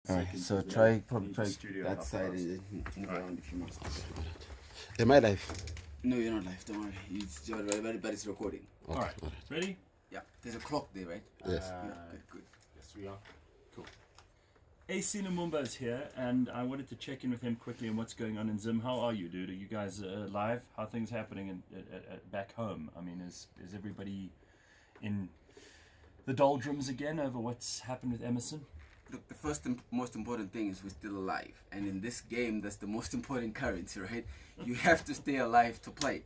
Second So to the- try the studio that half side past. and move around if you must. Am I live? No, you're not live. Don't worry. But it's recording. All right. Ready? Yeah. There's a clock there, right? Yes. Yeah. Good. Yes, we are. Cool. Acie Lumumba is here, and I wanted to check in with him quickly on what's going on in Zim. How are you, dude? Are you guys live? How are things happening back home? I mean, is everybody in the doldrums again over what's happened with Emerson? Look, the first and most important thing is we're still alive. And in this game, that's the most important currency, right? You have to stay alive to play.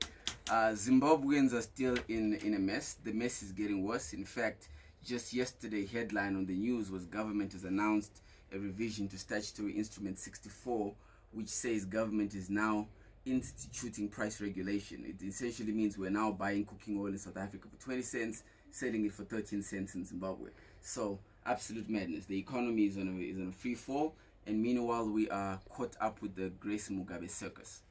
Zimbabweans are still in a mess. The mess is getting worse. In fact, just yesterday, headline on the news was government has announced a revision to statutory instrument 64, which says government is now instituting price regulation. It essentially means we're now buying cooking oil in South Africa for 20 cents, selling it for 13 cents in Zimbabwe. So absolute madness. The economy is on a free fall, and meanwhile we are caught up with the Grace Mugabe circus.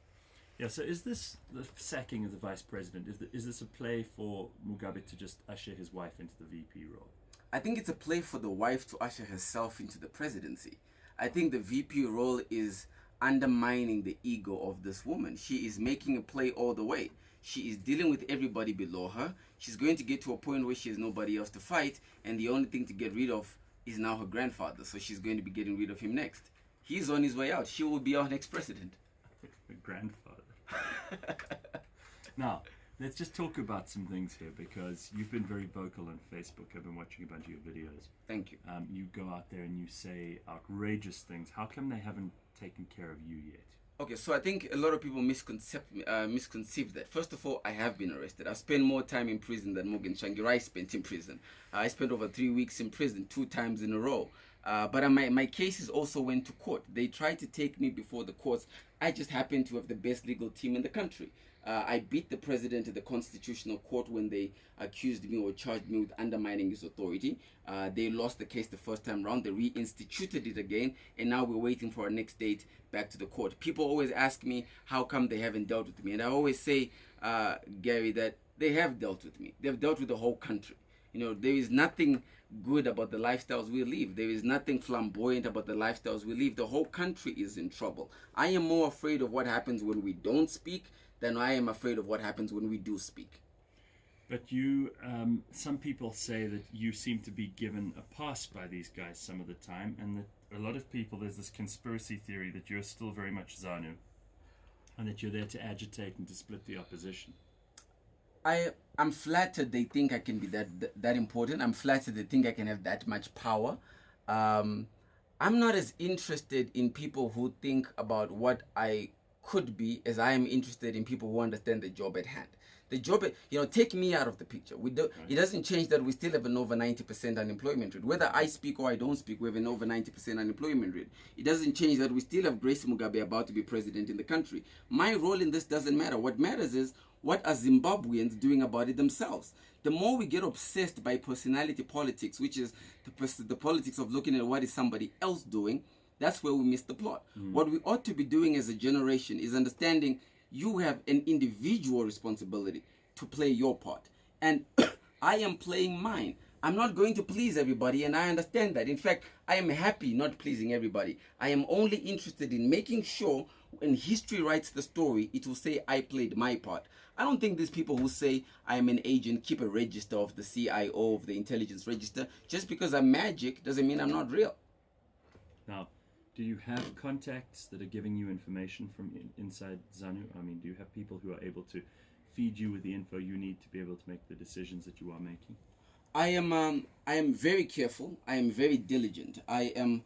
Yeah, so is this the sacking of the vice president? Is this a play for Mugabe to just usher his wife into the VP role? I think it's a play for the wife to usher herself into the presidency. I think the VP role is undermining the ego of this woman. She is making a play all the way. She is dealing with everybody below her. She's going to get to a point where she has nobody else to fight, and the only thing to get rid of is now her grandfather. So she's going to be getting rid of him next. He's on his way out. She will be our next president. Her grandfather. Now, let's just talk about some things here, because you've been very vocal on Facebook. I've been watching a bunch of your videos. Thank you. You go out there and you say outrageous things. How come they haven't taken care of you yet? Okay, so I think a lot of people misconceive that. First of all, I have been arrested. I've spent more time in prison than Morgan Tsvangirai spent in prison. I spent over 3 weeks in prison 2 times in a row. But my cases also went to court. They tried to take me before the courts. I just happen to have the best legal team in the country. I beat the president of the Constitutional Court when they accused me or charged me with undermining his authority. They lost the case the first time round. They reinstituted it again, and now we're waiting for our next date back to the court. People always ask me how come they haven't dealt with me, and I always say, Gary, that they have dealt with me. They've dealt with the whole country. You know, there is nothing good about the lifestyles we live. There is nothing flamboyant about the lifestyles we live. The whole country is in trouble. I am more afraid of what happens when we don't speak than I am afraid of what happens when we do speak. But you, some people say that you seem to be given a pass by these guys some of the time, and that a lot of people, there's this conspiracy theory that you're still very much ZANU, and that you're there to agitate and to split the opposition. I'm flattered they think I can be that important. I'm flattered they think I can have that much power. I'm not as interested in people who think about what I could be as I am interested in people who understand the job at hand. The job, take me out of the picture. It doesn't change that we still have an over 90% unemployment rate. Whether I speak or I don't speak, we have an over 90% unemployment rate. It doesn't change that we still have Grace Mugabe about to be president in the country. My role in this doesn't matter. What matters is what are Zimbabweans doing about it themselves. The more we get obsessed by personality politics, which is the politics of looking at what is somebody else doing, that's where we miss the plot. What we ought to be doing as a generation is understanding you have an individual responsibility to play your part. And I am playing mine. I'm not going to please everybody, and I understand that. In fact, I am happy not pleasing everybody. I am only interested in making sure when history writes the story, it will say I played my part. I don't think these people who say I am an agent keep a register of the CIO, of the intelligence register. Just because I'm magic doesn't mean I'm not real. Now, do you have contacts that are giving you information from inside ZANU? I mean, do you have people who are able to feed you with the info you need to be able to make the decisions that you are making? I am very careful. I am very diligent. I am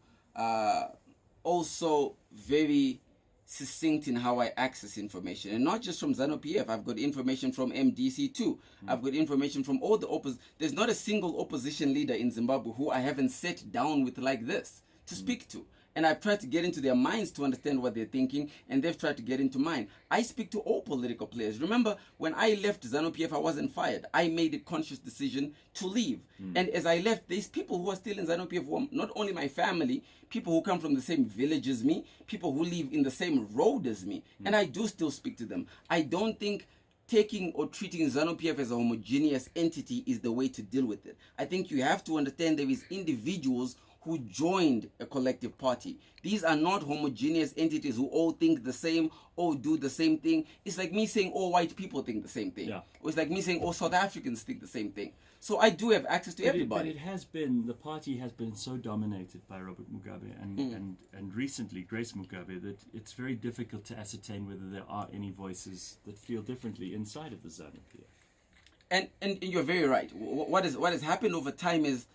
also very succinct in how I access information, and not just from ZANU-PF. I've got information from MDC2. I've got information from all the There's not a single opposition leader in Zimbabwe who I haven't sat down with like this to speak to. And I've tried to get into their minds to understand what they're thinking, and they've tried to get into mine. I speak to all political players. Remember, when I left ZANU-PF, I wasn't fired. I made a conscious decision to leave. And as I left, there's people who are still in ZANU-PF who are not only my family, people who come from the same village as me, people who live in the same road as me. And I do still speak to them. I don't think taking or treating ZANU-PF as a homogeneous entity is the way to deal with it. I think you have to understand there is individuals who joined a collective party. These are not homogeneous entities who all think the same or do the same thing. It's like me saying all white people think the same thing. Yeah. Or it's like me saying all South Africans think the same thing. So I do have access to everybody. But it has been, the party has been so dominated by Robert Mugabe and recently Grace Mugabe that it's very difficult to ascertain whether there are any voices that feel differently inside of the ZANU-PF. And you're very right. What has happened over time is,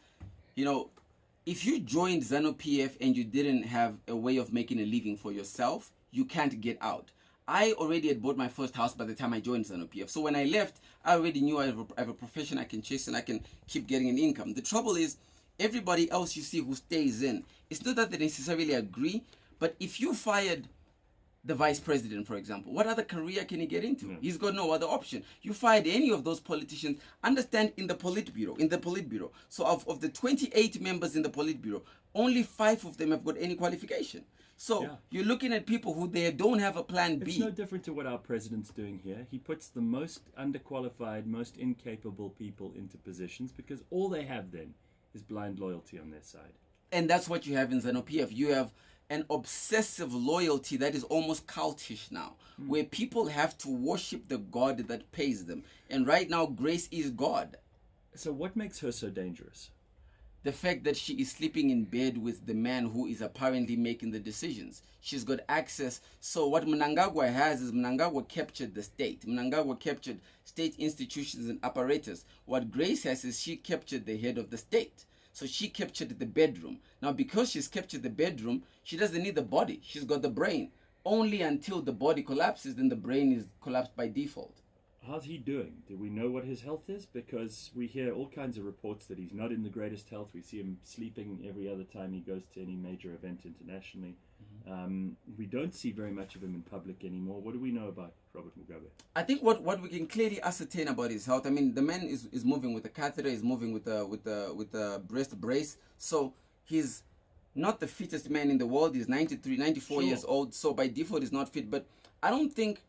you know, if you joined ZANU-PF and you didn't have a way of making a living for yourself, you can't get out. I already had bought my first house by the time I joined ZANU-PF. So when I left, I already knew I have a profession I can chase and I can keep getting an income. The trouble is, everybody else you see who stays in, it's not that they necessarily agree, but if you fired the vice president, for example, what other career can he get into? Yeah. He's got no other option. You fired any of those politicians, understand, in the Politburo. So of the 28 members in the Politburo, only 5 of them have got any qualification. So you're looking at people who they don't have a plan B. It's no different to what our president's doing here. He puts the most underqualified, most incapable people into positions because all they have then is blind loyalty on their side. And that's what you have in ZANU-PF. You have an obsessive loyalty that is almost cultish now, where people have to worship the God that pays them. And right now, Grace is God. So what makes her so dangerous? The fact that she is sleeping in bed with the man who is apparently making the decisions. She's got access. So what Mnangagwa has is Mnangagwa captured the state. Mnangagwa captured state institutions and apparatus. What Grace has is she captured the head of the state. So she captured the bedroom. Now, because she's captured the bedroom, she doesn't need the body. She's got the brain. Only until the body collapses, then the brain is collapsed by default. How's he doing? Do we know what his health is? Because we hear all kinds of reports that he's not in the greatest health. We see him sleeping every other time he goes to any major event internationally. We don't see very much of him in public anymore. What do we know about Robert Mugabe? I think what we can clearly ascertain about his health, I mean, the man is moving with a catheter, is moving with a breast brace. So he's not the fittest man in the world. He's 94 years old. So by default, he's not fit. But I don't think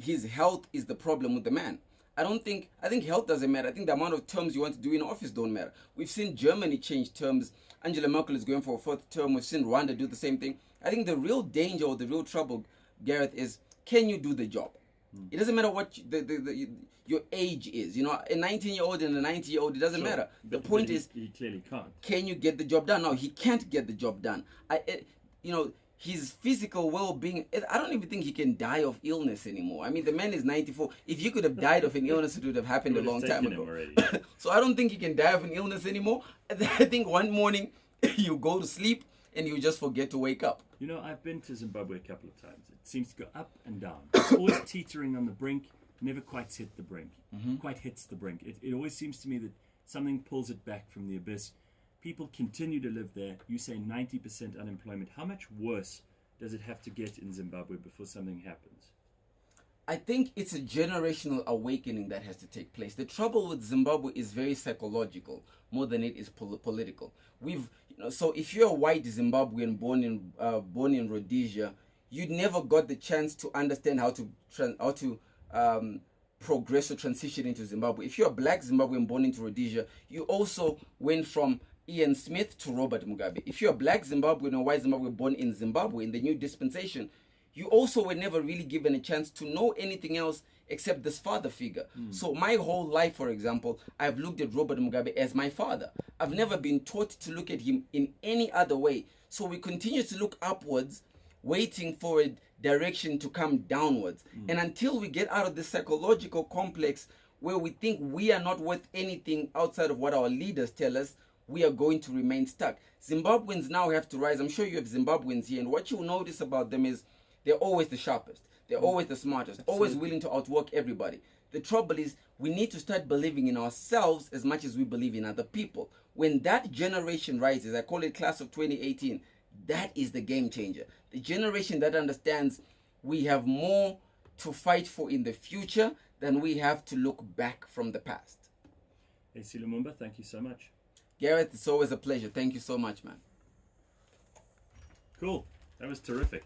his health is the problem with the man. I think health doesn't matter. I think the amount of terms you want to do in office don't matter. We've seen Germany change terms. Angela Merkel is going for a 4th term. We've seen Rwanda do the same thing. I think the real danger or the real trouble, Gareth, is can you do the job? It doesn't matter what your age is. You know, a 19-year-old and a 90-year-old, it doesn't matter. The point is, he clearly can't. Can you get the job done? No, he can't get the job done. His physical well-being, I don't even think he can die of illness anymore. I mean, the man is 94. If you could have died of an illness, it would have happened a long time ago. So I don't think he can die of an illness anymore. I think one morning you go to sleep and you just forget to wake up. You know, I've been to Zimbabwe a couple of times. It seems to go up and down. It's always teetering on the brink, never quite hit the brink. Quite hits the brink. It always seems to me that something pulls it back from the abyss. People continue to live there. You say 90% unemployment. How much worse does it have to get in Zimbabwe before something happens? I think it's a generational awakening that has to take place. The trouble with Zimbabwe is very psychological more than it is political. So if you're a white Zimbabwean born in Rhodesia, you never got the chance to understand how to progress or transition into Zimbabwe. If you're a black Zimbabwean born into Rhodesia, you also went from Ian Smith to Robert Mugabe. If you're a black Zimbabwean or white Zimbabwean born in Zimbabwe in the new dispensation, you also were never really given a chance to know anything else except this father figure. So my whole life, for example, I've looked at Robert Mugabe as my father. I've never been taught to look at him in any other way. So we continue to look upwards, waiting for a direction to come downwards. And until we get out of this psychological complex where we think we are not worth anything outside of what our leaders tell us, we are going to remain stuck. Zimbabweans now have to rise. I'm sure you have Zimbabweans here, and what you'll notice about them is they're always the sharpest. They're always the smartest, always willing to outwork everybody. The trouble is we need to start believing in ourselves as much as we believe in other people. When that generation rises, I call it class of 2018, that is the game changer. The generation that understands we have more to fight for in the future than we have to look back from the past. Acie Lumumba, thank you so much. Gareth, it's always a pleasure. Thank you so much, man. Cool. That was terrific.